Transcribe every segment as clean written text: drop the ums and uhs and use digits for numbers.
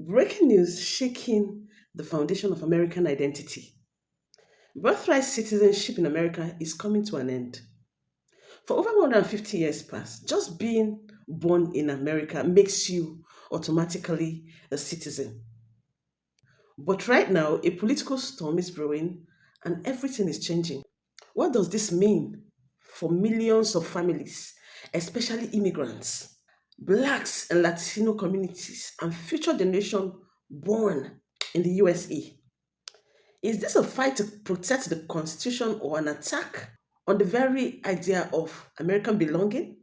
Breaking news shaking the foundation of American identity. Birthright citizenship in America is coming to an end. For over 150 years past, just being born in America makes you automatically a citizen. But right now, a political storm is brewing and everything is changing. What does this mean for millions of families, especially immigrants, blacks and Latino communities, and future generation born in the USA? Is this a fight to protect the Constitution or an attack on the very idea of American belonging?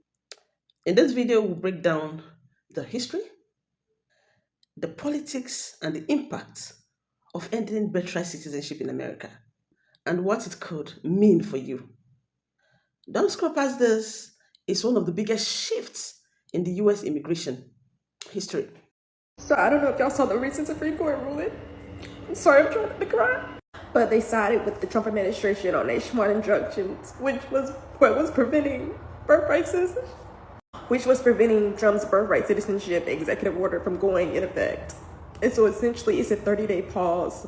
In this video, we'll break down the history, the politics, and the impact of ending birthright citizenship in America and what it could mean for you. Don't scroll past this. It's one of the biggest shifts in the US immigration history. So I don't know if y'all saw the recent Supreme Court ruling. I'm sorry, I'm trying not to cry. But they sided with the Trump administration on nationwide injunctions, which was what was preventing birthright citizenship, which was preventing Trump's birthright citizenship executive order from going in effect. And so essentially it's a 30-day pause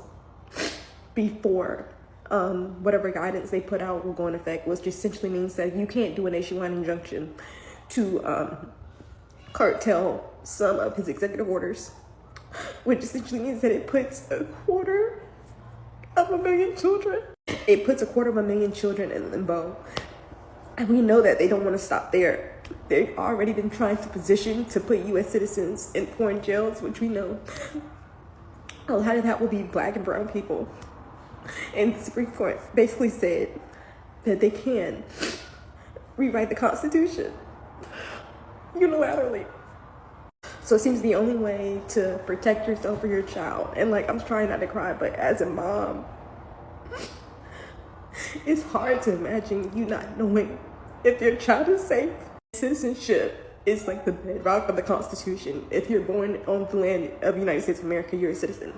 before whatever guidance they put out will go in effect, which essentially means that you can't do a nationwide injunction to curtail some of his executive orders, which essentially means that it puts a quarter of a million children. It puts a quarter of a million children in limbo. And we know that they don't want to stop there. They've already been trying to position to put US citizens in foreign jails, which we know a lot of that will be black and brown people. And the Supreme Court basically said that they can rewrite the Constitution unilaterally. So it seems the only way to protect yourself or your child, and like I'm trying not to cry, but as a mom, it's hard to imagine you not knowing if your child is safe. Citizenship is like the bedrock of the Constitution. If you're born on the land of the United States of America, you're a citizen.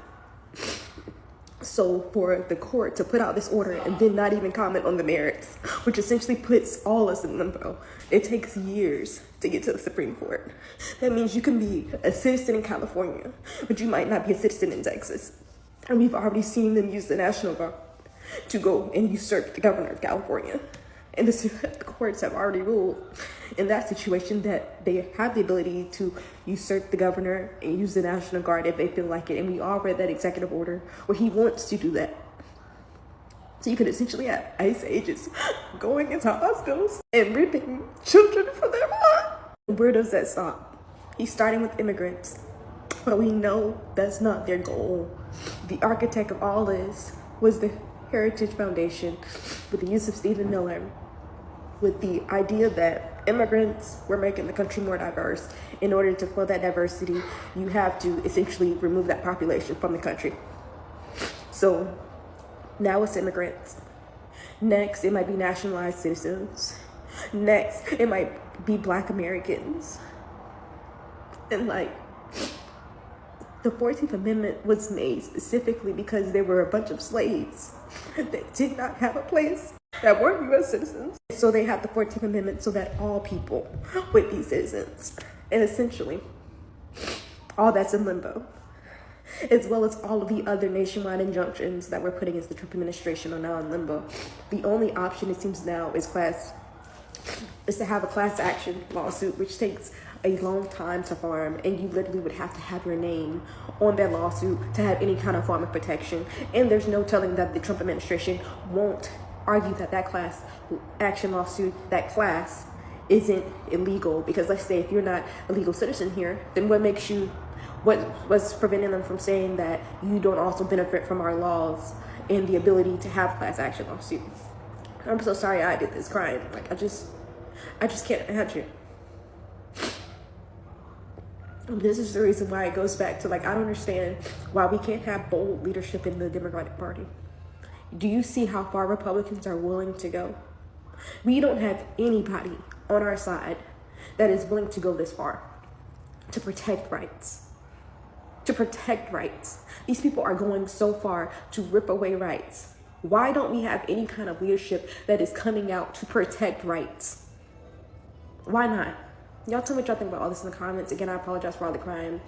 So for the court to put out this order and then not even comment on the merits, which essentially puts all us in limbo, it takes years to get to the Supreme Court. That means you can be a citizen in California, but you might not be a citizen in Texas. And we've already seen them use the National Guard to go and usurp the governor of California. And the courts have already ruled in that situation that they have the ability to usurp the governor and use the National Guard if they feel like it. And we all read that executive order where he wants to do that. So you could essentially have ICE agents going into hospitals and ripping children from their mom. Where does that stop? He's starting with immigrants, but we know that's not their goal. The architect of all this was the Heritage Foundation with the use of Stephen Miller, with the idea that immigrants were making the country more diverse. In order to fill that diversity, you have to essentially remove that population from the country. So now it's immigrants. Next, it might be nationalized citizens. Next, it might be Black Americans. And like, the 14th Amendment was made specifically because there were a bunch of slaves that did not have a place, that weren't US citizens. So they had the 14th Amendment so that all people would be citizens. And essentially, all that's in limbo, as well as all of the other nationwide injunctions that we're putting as the Trump administration are now in limbo. The only option it seems now is to have a class action lawsuit, which takes a long time to farm, and you literally would have to have your name on that lawsuit to have any kind of form of protection. And there's no telling that the Trump administration won't argue that that class action lawsuit, that class, isn't illegal. Because let's say if you're not a legal citizen here, then what's preventing them from saying that you don't also benefit from our laws and the ability to have class action lawsuits? I'm so sorry I did this crying. Like I just can't imagine. This is the reason why it goes back to, like, I don't understand why we can't have bold leadership in the Democratic Party. Do you see how far Republicans are willing to go? We don't have anybody on our side that is willing to go this far to protect rights. To protect rights. These people are going so far to rip away rights. Why don't we have any kind of leadership that is coming out to protect rights? Why not? Y'all tell me what y'all think about all this in the comments. Again, I apologize for all the crying.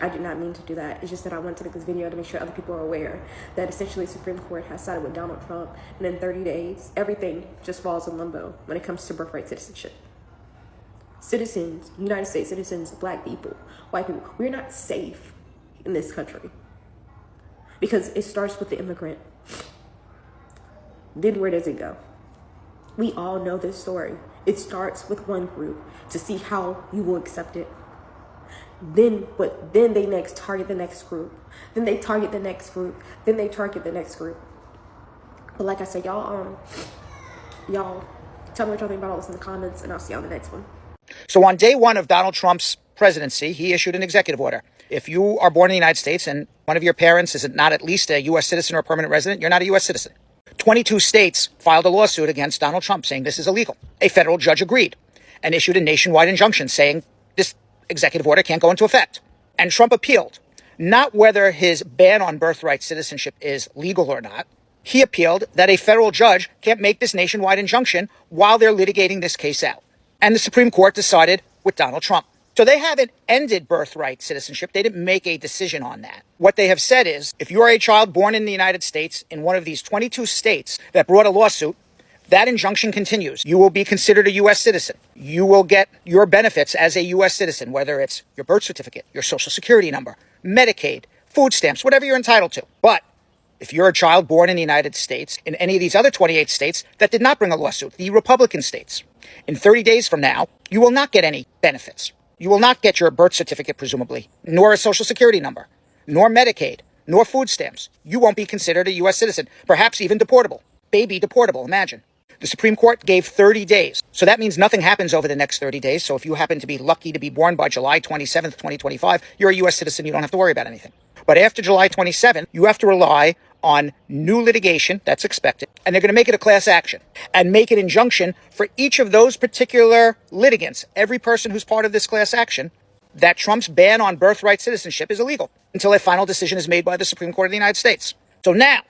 I did not mean to do that. It's just that I wanted to make this video to make sure other people are aware that essentially the Supreme Court has sided with Donald Trump, and in 30 days, everything just falls in limbo when it comes to birthright citizenship. Citizens, United States citizens, black people, white people, we're not safe in this country because it starts with the immigrant. Then where does it go? We all know this story. It starts with one group to see how you will accept it. Then they next target the next group. Then they target the next group. Then they target the next group. But like I said, y'all tell me what y'all think about all this in the comments, and I'll see you on the next one. So on day one of Donald Trump's presidency, he issued an executive order. If you are born in the United States and one of your parents is not at least a U.S. citizen or a permanent resident, you're not a U.S. citizen. 22 states filed a lawsuit against Donald Trump saying this is illegal. A federal judge agreed and issued a nationwide injunction saying this executive order can't go into effect. And Trump appealed, not whether his ban on birthright citizenship is legal or not. He appealed that a federal judge can't make this nationwide injunction while they're litigating this case out. And the Supreme Court decided with Donald Trump. So they haven't ended birthright citizenship. They didn't make a decision on that. What they have said is, if you are a child born in the United States in one of these 22 states that brought a lawsuit, that injunction continues. You will be considered a U.S. citizen. You will get your benefits as a U.S. citizen, whether it's your birth certificate, your social security number, Medicaid, food stamps, whatever you're entitled to. But if you're a child born in the United States, in any of these other 28 states that did not bring a lawsuit, the Republican states, in 30 days from now, you will not get any benefits. You will not get your birth certificate, presumably, nor a social security number, nor Medicaid, nor food stamps. You won't be considered a U.S. citizen, perhaps even deportable. Baby deportable, imagine. The Supreme Court gave 30 days. So that means nothing happens over the next 30 days. So if you happen to be lucky to be born by July 27th, 2025, you're a U.S. citizen. You don't have to worry about anything. But after July 27th, you have to rely on new litigation that's expected. And they're going to make it a class action and make an injunction for each of those particular litigants, every person who's part of this class action, that Trump's ban on birthright citizenship is illegal until a final decision is made by the Supreme Court of the United States. So now,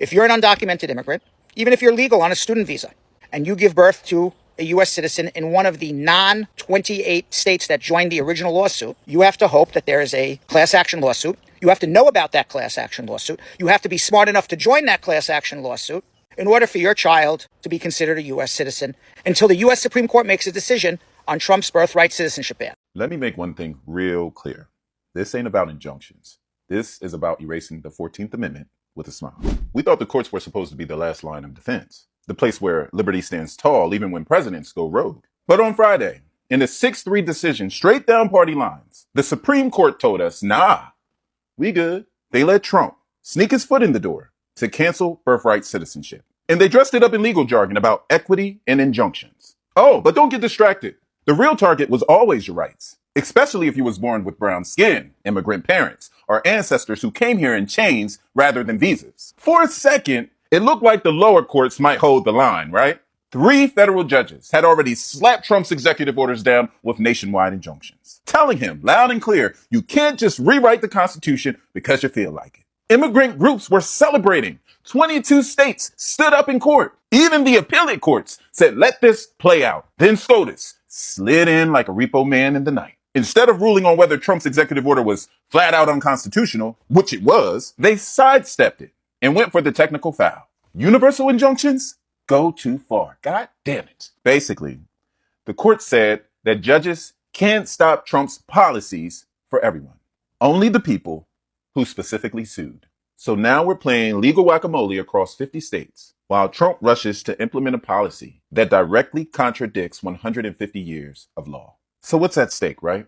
if you're an undocumented immigrant, even if you're legal on a student visa, and you give birth to a U.S. citizen in one of the non-28 states that joined the original lawsuit, you have to hope that there is a class action lawsuit. You have to know about that class action lawsuit. You have to be smart enough to join that class action lawsuit in order for your child to be considered a U.S. citizen until the U.S. Supreme Court makes a decision on Trump's birthright citizenship ban. Let me make one thing real clear. This ain't about injunctions. This is about erasing the 14th Amendment with a smile. We thought the courts were supposed to be the last line of defense, the place where liberty stands tall even when presidents go rogue. But on Friday, in a 6-3 decision straight down party lines, the Supreme Court told us, nah, we good. They let Trump sneak his foot in the door to cancel birthright citizenship. And they dressed it up in legal jargon about equity and injunctions. Oh, but don't get distracted. The real target was always your rights, especially if you was born with brown skin, immigrant parents, or ancestors who came here in chains rather than visas. For a second, it looked like the lower courts might hold the line, right? 3 federal judges had already slapped Trump's executive orders down with nationwide injunctions, telling him loud and clear, you can't just rewrite the Constitution because you feel like it. Immigrant groups were celebrating. 22 states stood up in court. Even the appellate courts said, let this play out. Then SCOTUS slid in like a repo man in the night. Instead of ruling on whether Trump's executive order was flat out unconstitutional, which it was, they sidestepped it and went for the technical foul. Universal injunctions go too far. God damn it. Basically, the court said that judges can't stop Trump's policies for everyone. Only the people who specifically sued. So now we're playing legal whack-a-mole across 50 states while Trump rushes to implement a policy that directly contradicts 150 years of law. So what's at stake, right?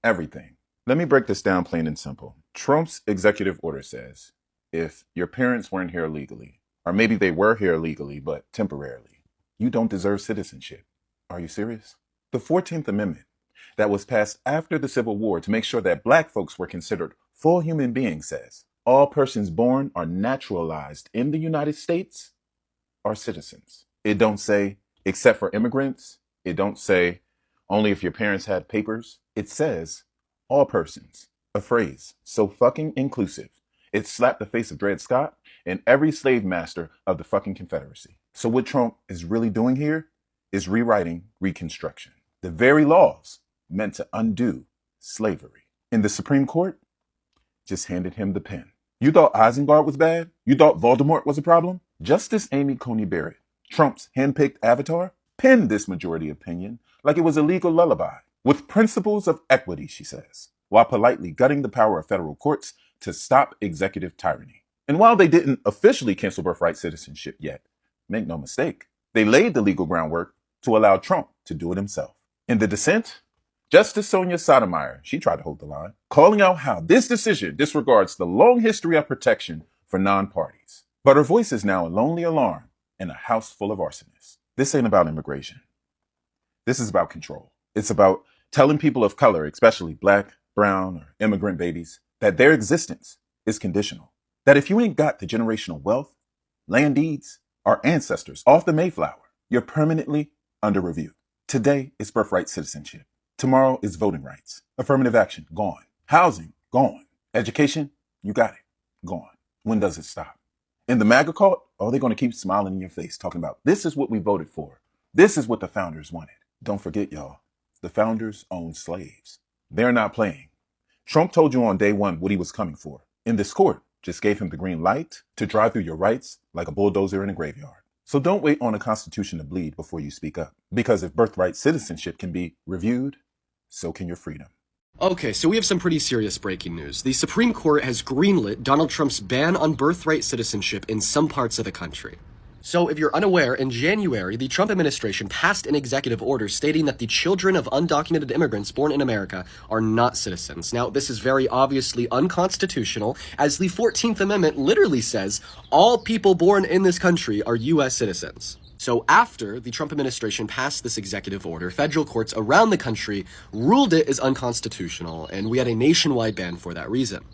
Everything. Let me break this down plain and simple. Trump's executive order says, if your parents weren't here legally, or maybe they were here legally, but temporarily, you don't deserve citizenship. Are you serious? The 14th Amendment that was passed after the Civil War to make sure that black folks were considered full human beings says, all persons born or naturalized in the United States are citizens. It don't say, except for immigrants. It don't say, only if your parents had papers. It says, all persons. A phrase so fucking inclusive. It slapped the face of Dred Scott and every slave master of the fucking Confederacy. So what Trump is really doing here is rewriting Reconstruction. The very laws meant to undo slavery. And the Supreme Court just handed him the pen. You thought Isengard was bad? You thought Voldemort was a problem? Justice Amy Coney Barrett, Trump's handpicked avatar, penned this majority opinion like it was a legal lullaby, with principles of equity, she says, while politely gutting the power of federal courts to stop executive tyranny. And while they didn't officially cancel birthright citizenship yet, make no mistake, they laid the legal groundwork to allow Trump to do it himself. In the dissent, Justice Sonia Sotomayor, she tried to hold the line, calling out how this decision disregards the long history of protection for non-parties. But her voice is now a lonely alarm in a house full of arsonists. This ain't about immigration. This is about control. It's about telling people of color, especially black, brown, or immigrant babies, that their existence is conditional. That if you ain't got the generational wealth, land deeds, our ancestors off the Mayflower, you're permanently under review. Today is birthright citizenship. Tomorrow is voting rights. Affirmative action, gone. Housing, gone. Education, you got it, gone. When does it stop? In the MAGA cult, oh, they're going to keep smiling in your face, talking about this is what we voted for. This is what the founders wanted. Don't forget, y'all, the founders owned slaves. They're not playing. Trump told you on day one what he was coming for. And this court just gave him the green light to drive through your rights like a bulldozer in a graveyard. So don't wait on a constitution to bleed before you speak up. Because if birthright citizenship can be reviewed, so can your freedom. Okay, so we have some pretty serious breaking news. The Supreme Court has greenlit Donald Trump's ban on birthright citizenship in some parts of the country. So if you're unaware, in January, the Trump administration passed an executive order stating that the children of undocumented immigrants born in America are not citizens. Now, this is very obviously unconstitutional, as the 14th Amendment literally says all people born in this country are U.S. citizens. So after the Trump administration passed this executive order, federal courts around the country ruled it as unconstitutional, and we had a nationwide ban for that reason.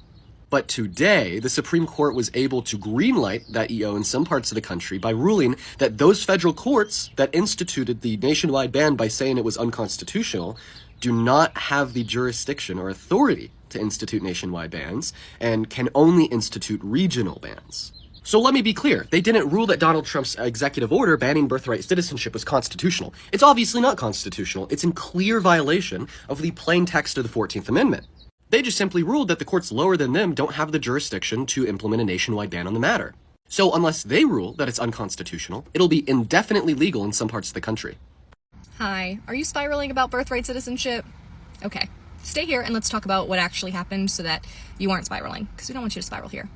But today, the Supreme Court was able to greenlight that EO in some parts of the country by ruling that those federal courts that instituted the nationwide ban by saying it was unconstitutional do not have the jurisdiction or authority to institute nationwide bans and can only institute regional bans. So let me be clear, they didn't rule that Donald Trump's executive order banning birthright citizenship was constitutional. It's obviously not constitutional. It's in clear violation of the plain text of the 14th Amendment. They just simply ruled that the courts lower than them don't have the jurisdiction to implement a nationwide ban on the matter. So unless they rule that it's unconstitutional, it'll be indefinitely legal in some parts of the country. Hi, are you spiraling about birthright citizenship? Okay, stay here and let's talk about what actually happened so that you aren't spiraling, because we don't want you to spiral here.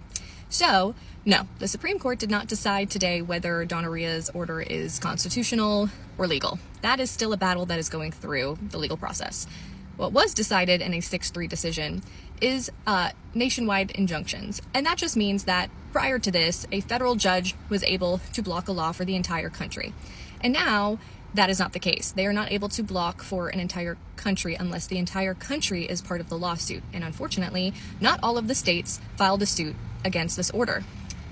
So, no, the Supreme Court did not decide today whether Donna Ria's order is constitutional or legal. That is still a battle that is going through the legal process. What was decided in a 6-3 decision is nationwide injunctions. And that just means that prior to this, a federal judge was able to block a law for the entire country. And now that is not the case. They are not able to block for an entire country unless the entire country is part of the lawsuit. And unfortunately, not all of the states filed a suit against this order.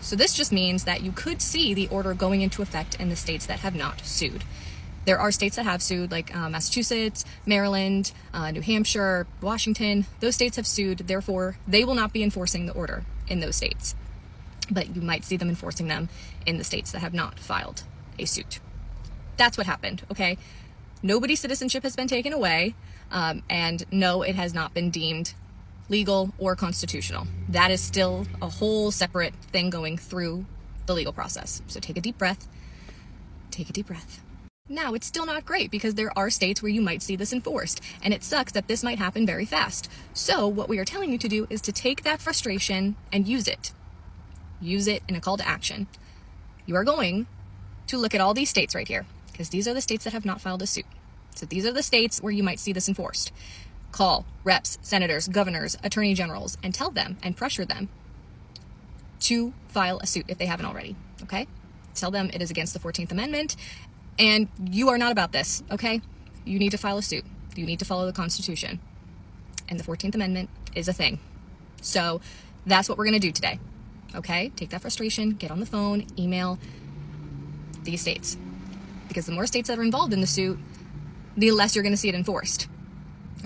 So this just means that you could see the order going into effect in the states that have not sued. There are states that have sued, like Massachusetts, Maryland, New Hampshire, Washington. Those states have sued, therefore they will not be enforcing the order in those states. But you might see them enforcing them in the states that have not filed a suit. That's what happened, okay? Nobody's citizenship has been taken away, and no, it has not been deemed legal or constitutional. That is still a whole separate thing going through the legal process. So take a deep breath. Take a deep breath. Now, it's still not great because there are states where you might see this enforced, and it sucks that this might happen very fast. So what we are telling you to do is to take that frustration and use it. Use it in a call to action. You are going to look at all these states right here, because these are the states that have not filed a suit. So these are the states where you might see this enforced. Call reps, senators, governors, attorney generals, and tell them and pressure them to file a suit if they haven't already, okay? Tell them it is against the 14th Amendment, and you are not about this, okay? You need to file a suit. You need to follow the Constitution. And the 14th Amendment is a thing. So that's what we're going to do today, okay? Take that frustration, get on the phone, email these states. Because the more states that are involved in the suit, the less you're going to see it enforced,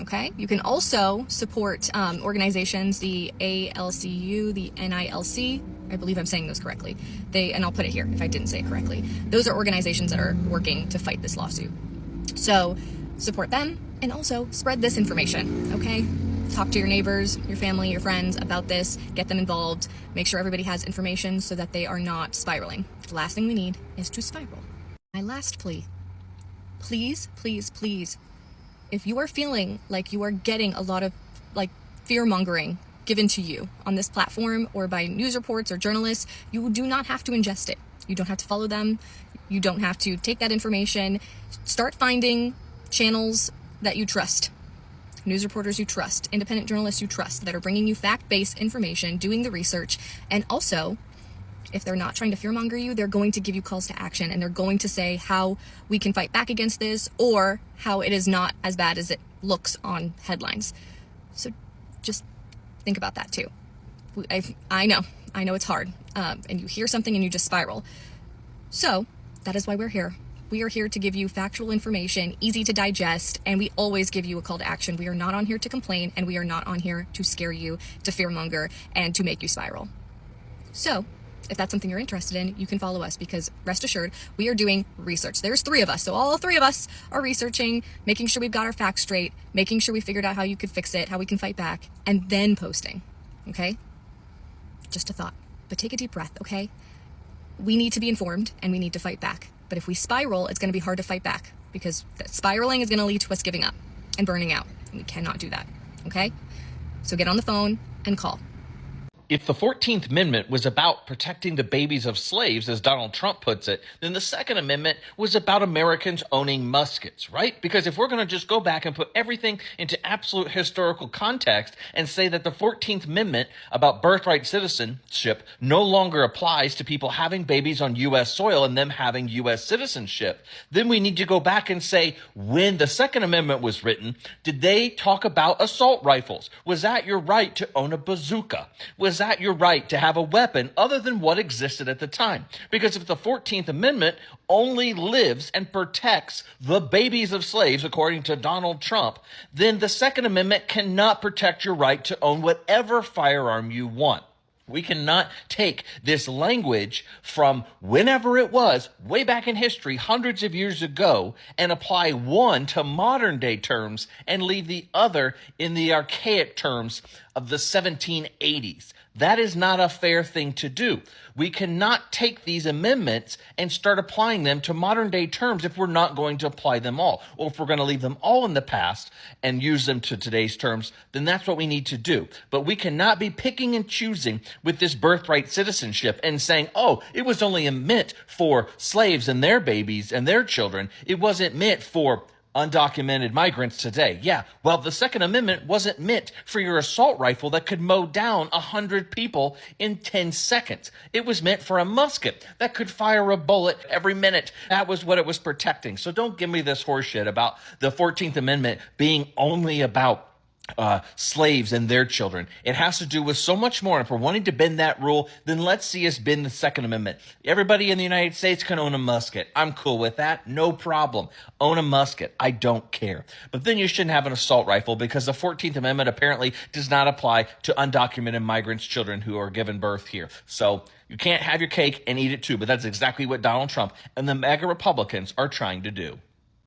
okay? You can also support organizations, the ALCU, the NILC. I believe I'm saying those correctly. And I'll put it here if I didn't say it correctly. Those are organizations that are working to fight this lawsuit. So support them and also spread this information, okay? Talk to your neighbors, your family, your friends about this, get them involved, make sure everybody has information so that they are not spiraling. The last thing we need is to spiral. My last plea, please, please, please, if you are feeling like you are getting a lot of fear-mongering given to you on this platform or by news reports or journalists, you do not have to ingest it. You don't have to follow them. You don't have to take that information. Start finding channels that you trust. News reporters you trust, independent journalists you trust that are bringing you fact-based information, doing the research, and also, if they're not trying to fearmonger you, they're going to give you calls to action, and they're going to say how we can fight back against this or how it is not as bad as it looks on headlines. So just think about that too. I know it's hard, and you hear something and you just spiral. So that is why we're here. We are here to give you factual information, easy to digest, and we always give you a call to action. We are not on here to complain, and we are not on here to scare you, to fearmonger, and to make you spiral. So, if that's something you're interested in, you can follow us, because rest assured, we are doing research. There's 3 of us, so all 3 of us are researching, making sure we've got our facts straight, making sure we figured out how you could fix it, how we can fight back, and then posting, okay? Just a thought, but take a deep breath, okay? We need to be informed, and we need to fight back. But if we spiral, it's going to be hard to fight back, because that spiraling is going to lead to us giving up and burning out. And we cannot do that. Okay? So get on the phone and call. If the 14th Amendment was about protecting the babies of slaves, as Donald Trump puts it, then the Second Amendment was about Americans owning muskets, right? Because if we're going to just go back and put everything into absolute historical context and say that the 14th Amendment about birthright citizenship no longer applies to people having babies on U.S. soil and them having U.S. citizenship, then we need to go back and say, when the Second Amendment was written, did they talk about assault rifles? Was that your right to own a bazooka? Was that your right to have a weapon other than what existed at the time? Because if the 14th Amendment only lives and protects the babies of slaves, according to Donald Trump, then the Second Amendment cannot protect your right to own whatever firearm you want. We cannot take this language from whenever it was, way back in history, hundreds of years ago, and apply one to modern day terms and leave the other in the archaic terms of the 1780s. That is not a fair thing to do. We cannot take these amendments and start applying them to modern day terms if we're not going to apply them all. Or if we're going to leave them all in the past and use them to today's terms, then that's what we need to do. But we cannot be picking and choosing with this birthright citizenship and saying, oh, it was only meant for slaves and their babies and their children. It wasn't meant for undocumented migrants today. Yeah, well, the Second Amendment wasn't meant for your assault rifle that could mow down 100 people in 10 seconds. It was meant for a musket that could fire a bullet every minute. That was what it was protecting. So don't give me this horseshit about the 14th Amendment being only about slaves and their children. It has to do with so much more. And if we're wanting to bend that rule, then let's see us bend the Second Amendment. Everybody in the United States can own a musket. I'm cool with that. No problem. Own a musket. I don't care. But then you shouldn't have an assault rifle, because the 14th Amendment apparently does not apply to undocumented migrants' children who are given birth here. So you can't have your cake and eat it too. But that's exactly what Donald Trump and the MAGA Republicans are trying to do.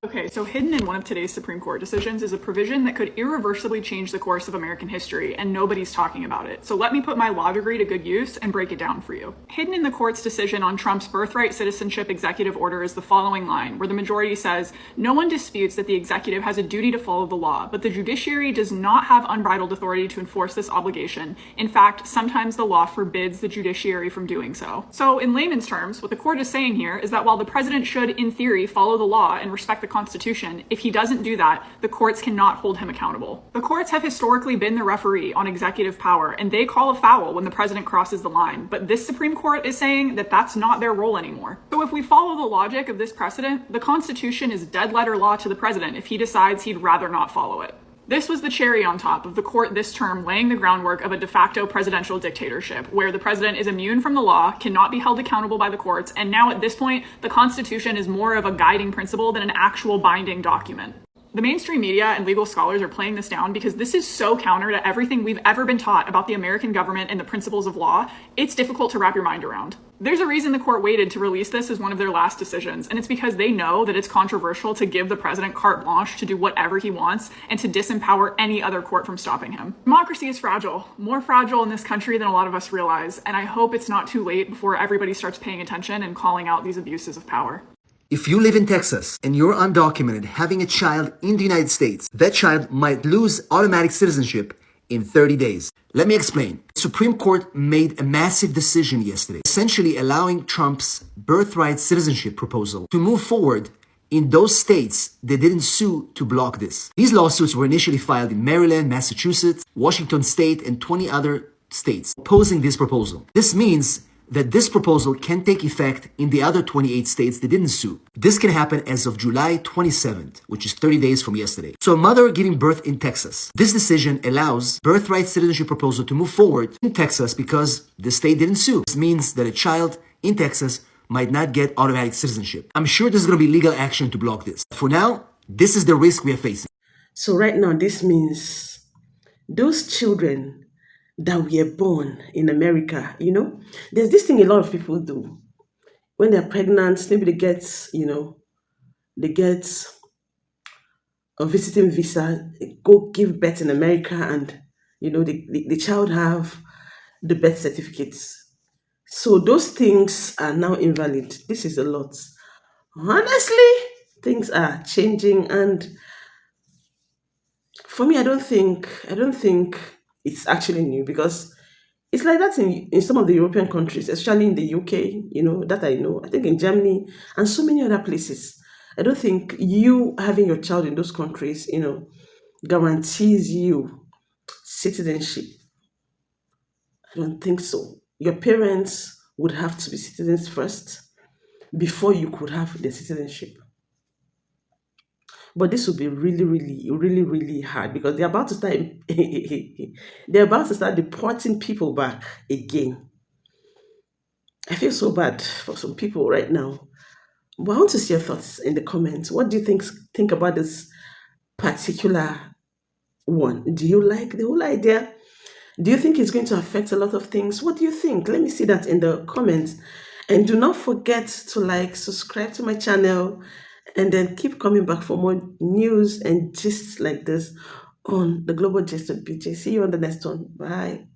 Okay, so hidden in one of today's Supreme Court decisions is a provision that could irreversibly change the course of American history, and nobody's talking about it. So let me put my law degree to good use and break it down for you. Hidden in the court's decision on Trump's birthright citizenship executive order is the following line, where the majority says, no one disputes that the executive has a duty to follow the law, but the judiciary does not have unbridled authority to enforce this obligation. In fact, sometimes the law forbids the judiciary from doing so. So in layman's terms, what the court is saying here is that while the president should, in theory, follow the law and respect the Constitution, if he doesn't do that, the courts cannot hold him accountable. The courts have historically been the referee on executive power, and they call a foul when the president crosses the line. But this Supreme Court is saying that that's not their role anymore. So if we follow the logic of this precedent, the Constitution is dead letter law to the president if he decides he'd rather not follow it. This was the cherry on top of the court this term laying the groundwork of a de facto presidential dictatorship, where the president is immune from the law, cannot be held accountable by the courts, and now at this point, the Constitution is more of a guiding principle than an actual binding document. The mainstream media and legal scholars are playing this down because this is so counter to everything we've ever been taught about the American government and the principles of law, it's difficult to wrap your mind around. There's a reason the court waited to release this as one of their last decisions, and it's because they know that it's controversial to give the president carte blanche to do whatever he wants and to disempower any other court from stopping him. Democracy is fragile, more fragile in this country than a lot of us realize, and I hope it's not too late before everybody starts paying attention and calling out these abuses of power. If you live in Texas and you're undocumented having a child in the United States, that child might lose automatic citizenship in 30 days. Let me explain. The Supreme Court made a massive decision yesterday, essentially allowing Trump's birthright citizenship proposal to move forward in those states that didn't sue to block this. These lawsuits were initially filed in Maryland, Massachusetts, Washington State, and 20 other states opposing this proposal. This means that this proposal can take effect in the other 28 states that didn't sue. This can happen as of July 27th, which is 30 days from yesterday. So a mother giving birth in Texas. This decision allows birthright citizenship proposal to move forward in Texas because the state didn't sue. This means that a child in Texas might not get automatic citizenship. I'm sure there's going to be legal action to block this. For now, this is the risk we are facing. So right now, this means those children that were born in America, there's this thing a lot of people do. When they're pregnant, maybe they get a visiting visa, go give birth in America, and, the child have the birth certificates. So those things are now invalid. This is a lot. Honestly, things are changing, and for me, I don't think it's actually new, because it's like that in some of the European countries, especially in the UK, that I know. I think in Germany and so many other places. I don't think you having your child in those countries, guarantees you citizenship. I don't think so. Your parents would have to be citizens first before you could have the citizenship. But this will be really, really, really, really hard, because they're about to start deporting people back again. I feel so bad for some people right now. But I want to see your thoughts in the comments. What do you think about this particular one? Do you like the whole idea? Do you think it's going to affect a lot of things? What do you think? Let me see that in the comments. And do not forget to subscribe to my channel, and then keep coming back for more news and gists like this on the Global Gist with Beejay. See you on the next one. Bye.